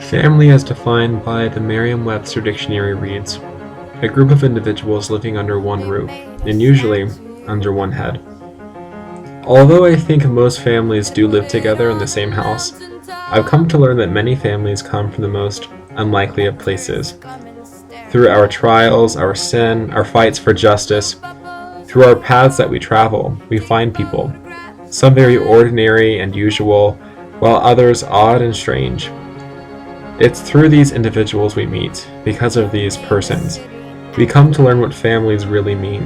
Family as defined by the Merriam-Webster dictionary reads, a group of individuals living under one roof, and usually under one head. Although I think most families do live together in the same house, I've come to learn that many families come from the most unlikely of places. Through our trials, our sin, our fights for justice, through our paths that we travel, we find people, some very ordinary and usual, while others odd and strange. It's through these individuals we meet, because of these persons, we come to learn what families really mean.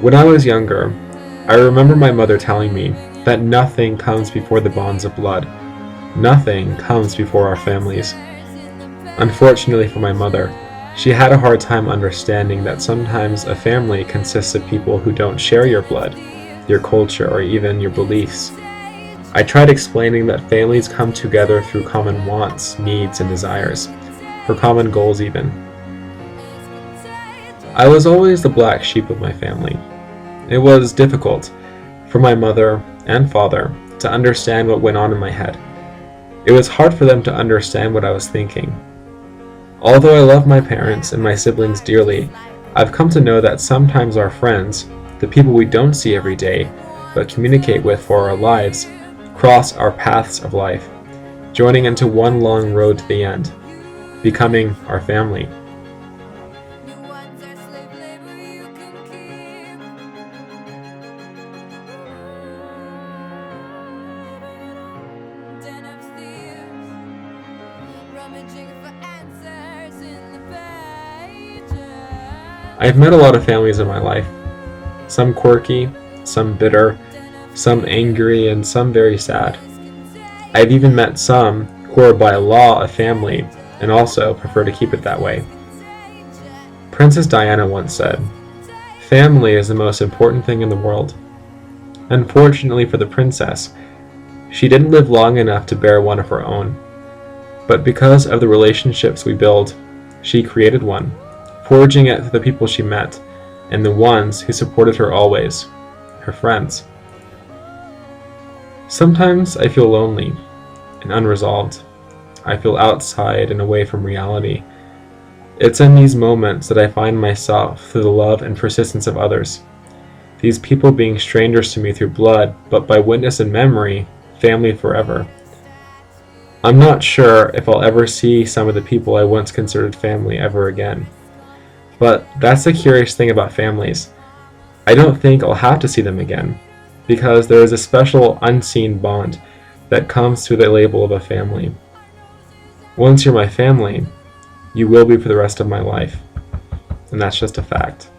When I was younger, I remember my mother telling me that nothing comes before the bonds of blood. Nothing comes before our families. Unfortunately for my mother, she had a hard time understanding that sometimes a family consists of people who don't share your blood, your culture, or even your beliefs. I tried explaining that families come together through common wants, needs, and desires, for common goals even. I was always the black sheep of my family. It was difficult for my mother and father to understand what went on in my head. It was hard for them to understand what I was thinking. Although I love my parents and my siblings dearly, I've come to know that sometimes our friends, the people we don't see every day, but communicate with for our lives, cross our paths of life, joining into one long road to the end, becoming our family. I've met a lot of families in my life, some quirky, some bitter, some angry, and some very sad. I've even met some who are by law a family and also prefer to keep it that way. Princess Diana once said, "Family is the most important thing in the world." Unfortunately for the princess, she didn't live long enough to bear one of her own. But because of the relationships we build, she created one, forging it through the people she met, and the ones who supported her always, her friends. Sometimes I feel lonely and unresolved. I feel outside and away from reality. It's in these moments that I find myself through the love and persistence of others. These people being strangers to me through blood, but by witness and memory, family forever. I'm not sure if I'll ever see some of the people I once considered family ever again. But that's the curious thing about families. I don't think I'll have to see them again, because there is a special unseen bond that comes through the label of a family. Once you're my family, you will be for the rest of my life, and that's just a fact.